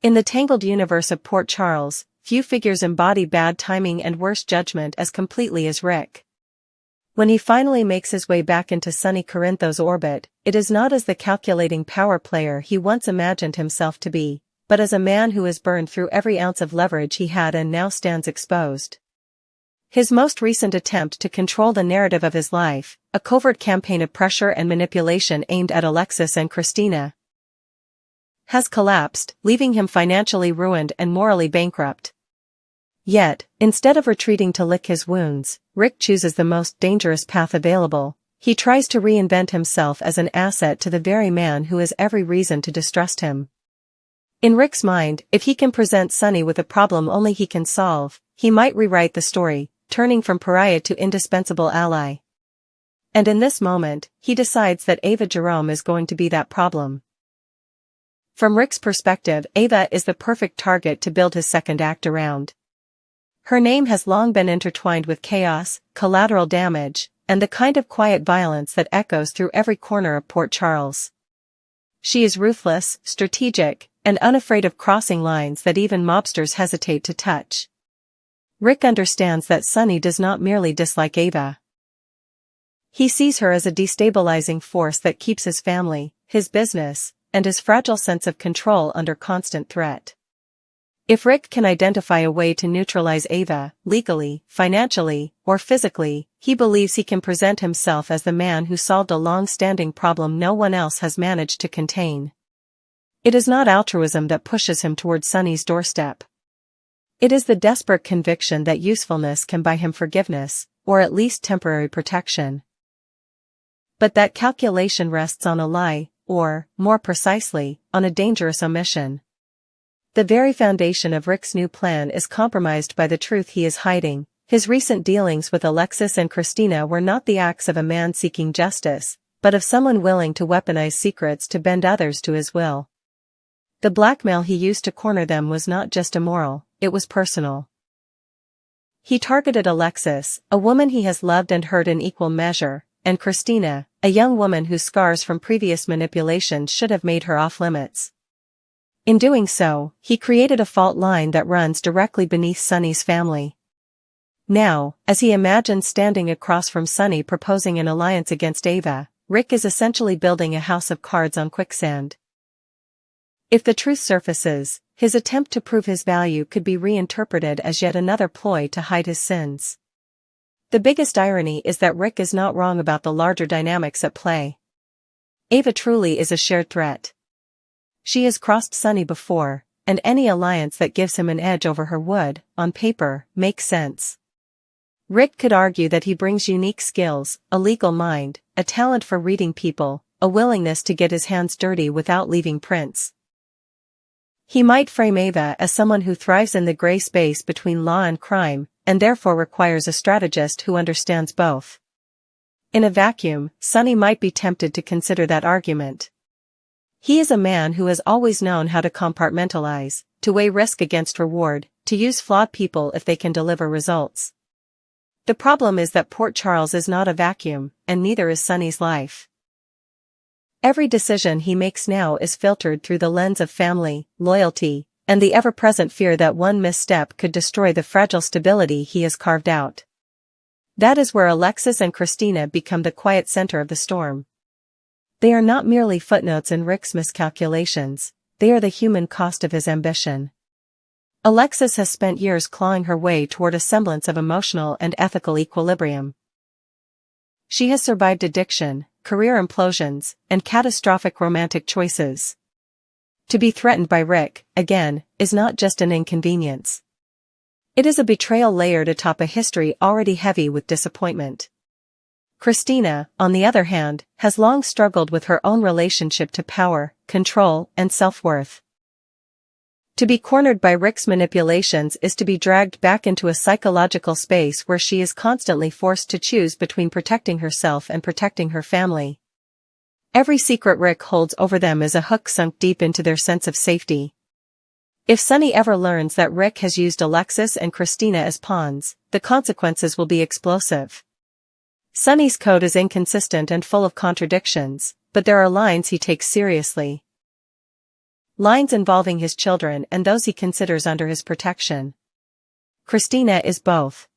In the tangled universe of Port Charles, few figures embody bad timing and worse judgment as completely as Ric. When he finally makes his way back into sunny Corinthos orbit, it is not as the calculating power player he once imagined himself to be, but as a man who has burned through every ounce of leverage he had and now stands exposed. His most recent attempt to control the narrative of his life, a covert campaign of pressure and manipulation aimed at Alexis and Christina, has collapsed, leaving him financially ruined and morally bankrupt. Yet, instead of retreating to lick his wounds, Ric chooses the most dangerous path available. He tries to reinvent himself as an asset to the very man who has every reason to distrust him. In Ric's mind, if he can present Sonny with a problem only he can solve, he might rewrite the story, turning from pariah to indispensable ally. And in this moment, he decides that Ava Jerome is going to be that problem. From Ric's perspective, Ava is the perfect target to build his second act around. Her name has long been intertwined with chaos, collateral damage, and the kind of quiet violence that echoes through every corner of Port Charles. She is ruthless, strategic, and unafraid of crossing lines that even mobsters hesitate to touch. Ric understands that Sonny does not merely dislike Ava. He sees her as a destabilizing force that keeps his family, his business, and his fragile sense of control under constant threat. If Ric can identify a way to neutralize Ava, legally, financially, or physically, he believes he can present himself as the man who solved a long-standing problem no one else has managed to contain. It is not altruism that pushes him toward Sonny's doorstep. It is the desperate conviction that usefulness can buy him forgiveness, or at least temporary protection. But that calculation rests on a lie, or, more precisely, on a dangerous omission. The very foundation of Ric's new plan is compromised by the truth he is hiding. His recent dealings with Alexis and Christina were not the acts of a man seeking justice, but of someone willing to weaponize secrets to bend others to his will. The blackmail he used to corner them was not just immoral, it was personal. He targeted Alexis, a woman he has loved and hurt in equal measure, and Christina, a young woman whose scars from previous manipulations should have made her off-limits. In doing so, he created a fault line that runs directly beneath Sonny's family. Now, as he imagines standing across from Sonny proposing an alliance against Ava, Ric is essentially building a house of cards on quicksand. If the truth surfaces, his attempt to prove his value could be reinterpreted as yet another ploy to hide his sins. The biggest irony is that Ric is not wrong about the larger dynamics at play. Ava truly is a shared threat. She has crossed Sonny before, and any alliance that gives him an edge over her would, on paper, make sense. Ric could argue that he brings unique skills, a legal mind, a talent for reading people, a willingness to get his hands dirty without leaving prints. He might frame Ava as someone who thrives in the gray space between law and crime, and therefore requires a strategist who understands both. In a vacuum, Sonny might be tempted to consider that argument. He is a man who has always known how to compartmentalize, to weigh risk against reward, to use flawed people if they can deliver results. The problem is that Port Charles is not a vacuum, and neither is Sonny's life. Every decision he makes now is filtered through the lens of family, loyalty, and the ever-present fear that one misstep could destroy the fragile stability he has carved out. That is where Alexis and Christina become the quiet center of the storm. They are not merely footnotes in Ric's miscalculations, they are the human cost of his ambition. Alexis has spent years clawing her way toward a semblance of emotional and ethical equilibrium. She has survived addiction, career implosions, and catastrophic romantic choices. To be threatened by Ric, again, is not just an inconvenience. It is a betrayal layered atop a history already heavy with disappointment. Christina, on the other hand, has long struggled with her own relationship to power, control, and self-worth. To be cornered by Ric's manipulations is to be dragged back into a psychological space where she is constantly forced to choose between protecting herself and protecting her family. Every secret Ric holds over them is a hook sunk deep into their sense of safety. If Sonny ever learns that Ric has used Alexis and Christina as pawns, the consequences will be explosive. Sonny's code is inconsistent and full of contradictions, but there are lines he takes seriously. lines involving his children and those he considers under his protection. Christina is both.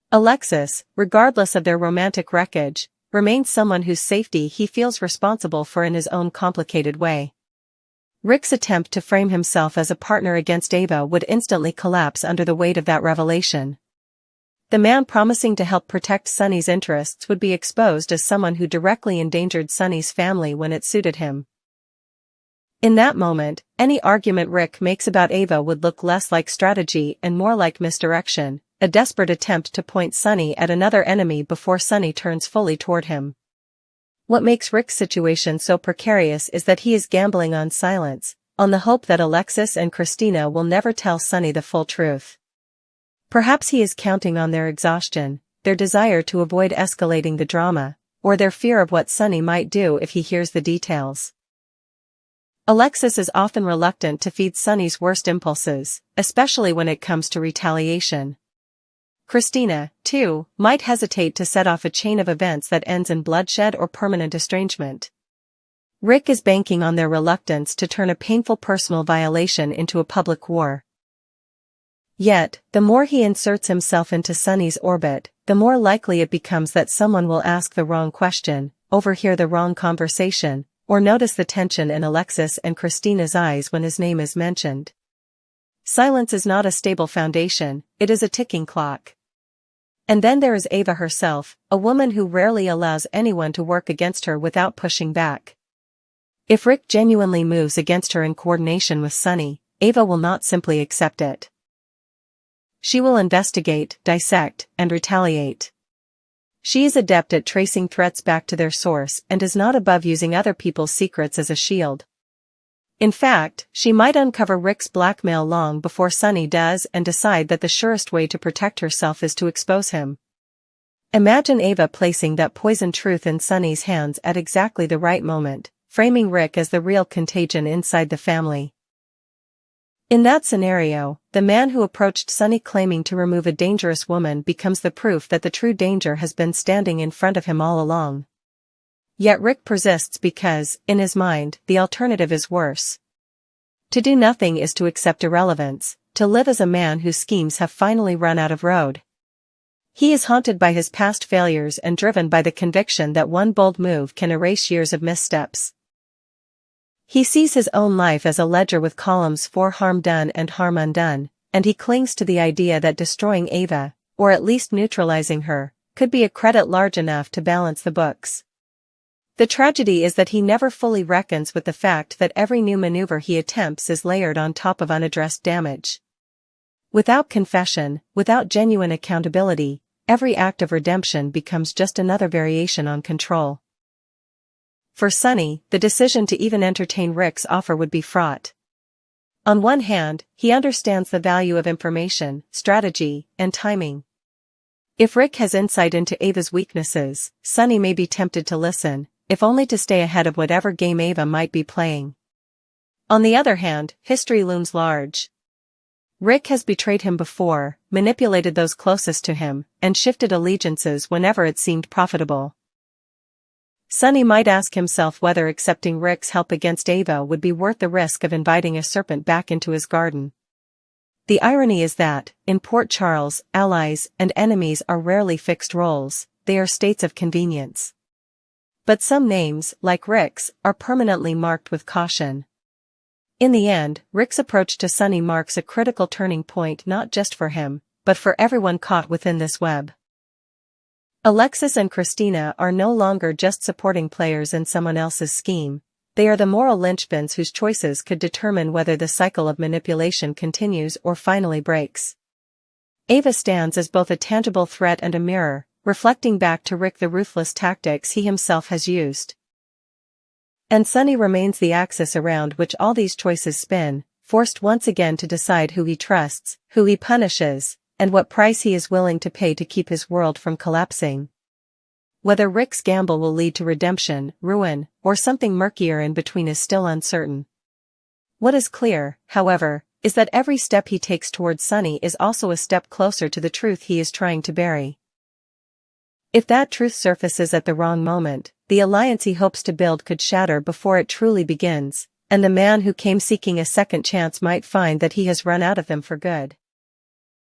Alexis, regardless of their romantic wreckage, remains someone whose safety he feels responsible for in his own complicated way. Ric's attempt to frame himself as a partner against Ava would instantly collapse under the weight of that revelation. The man promising to help protect Sonny's interests would be exposed as someone who directly endangered Sonny's family when it suited him. In that moment, any argument Ric makes about Ava would look less like strategy and more like misdirection, a desperate attempt to point Sonny at another enemy before Sonny turns fully toward him. What makes Ric's situation so precarious is that he is gambling on silence, on the hope that Alexis and Christina will never tell Sonny the full truth. Perhaps he is counting on their exhaustion, their desire to avoid escalating the drama, or their fear of what Sonny might do if he hears the details. Alexis is often reluctant to feed Sonny's worst impulses, especially when it comes to retaliation. Christina, too, might hesitate to set off a chain of events that ends in bloodshed or permanent estrangement. Ric is banking on their reluctance to turn a painful personal violation into a public war. Yet, the more he inserts himself into Sonny's orbit, the more likely it becomes that someone will ask the wrong question, overhear the wrong conversation, or notice the tension in Alexis and Christina's eyes when his name is mentioned. Silence is not a stable foundation, it is a ticking clock. And then there is Ava herself, a woman who rarely allows anyone to work against her without pushing back. If Ric genuinely moves against her in coordination with Sonny, Ava will not simply accept it. She will investigate, dissect, and retaliate. She is adept at tracing threats back to their source and is not above using other people's secrets as a shield. In fact, she might uncover Ric's blackmail long before Sonny does and decide that the surest way to protect herself is to expose him. Imagine Ava placing that poisoned truth in Sonny's hands at exactly the right moment, framing Ric as the real contagion inside the family. In that scenario, the man who approached Sonny claiming to remove a dangerous woman becomes the proof that the true danger has been standing in front of him all along. Yet Ric persists because, in his mind, the alternative is worse. To do nothing is to accept irrelevance, to live as a man whose schemes have finally run out of road. He is haunted by his past failures and driven by the conviction that one bold move can erase years of missteps. He sees his own life as a ledger with columns for harm done and harm undone, and he clings to the idea that destroying Ava, or at least neutralizing her, could be a credit large enough to balance the books. The tragedy is that he never fully reckons with the fact that every new maneuver he attempts is layered on top of unaddressed damage. Without confession, without genuine accountability, every act of redemption becomes just another variation on control. For Sonny, the decision to even entertain Ric's offer would be fraught. On one hand, he understands the value of information, strategy, and timing. If Ric has insight into Ava's weaknesses, Sonny may be tempted to listen, if only to stay ahead of whatever game Ava might be playing. On the other hand, history looms large. Ric has betrayed him before, manipulated those closest to him, and shifted allegiances whenever it seemed profitable. Sonny might ask himself whether accepting Ric's help against Ava would be worth the risk of inviting a serpent back into his garden. The irony is that, in Port Charles, allies and enemies are rarely fixed roles, they are states of convenience. But some names, like Ric's, are permanently marked with caution. In the end, Ric's approach to Sonny marks a critical turning point not just for him, but for everyone caught within this web. Alexis and Christina are no longer just supporting players in someone else's scheme, they are the moral linchpins whose choices could determine whether the cycle of manipulation continues or finally breaks. Ava stands as both a tangible threat and a mirror, reflecting back to Ric the ruthless tactics he himself has used. And Sonny remains the axis around which all these choices spin, forced once again to decide who he trusts, who he punishes, and what price he is willing to pay to keep his world from collapsing. Whether Ric's gamble will lead to redemption, ruin, or something murkier in between is still uncertain. What is clear, however, is that every step he takes towards Sonny is also a step closer to the truth he is trying to bury. If that truth surfaces at the wrong moment, the alliance he hopes to build could shatter before it truly begins, and the man who came seeking a second chance might find that he has run out of them for good.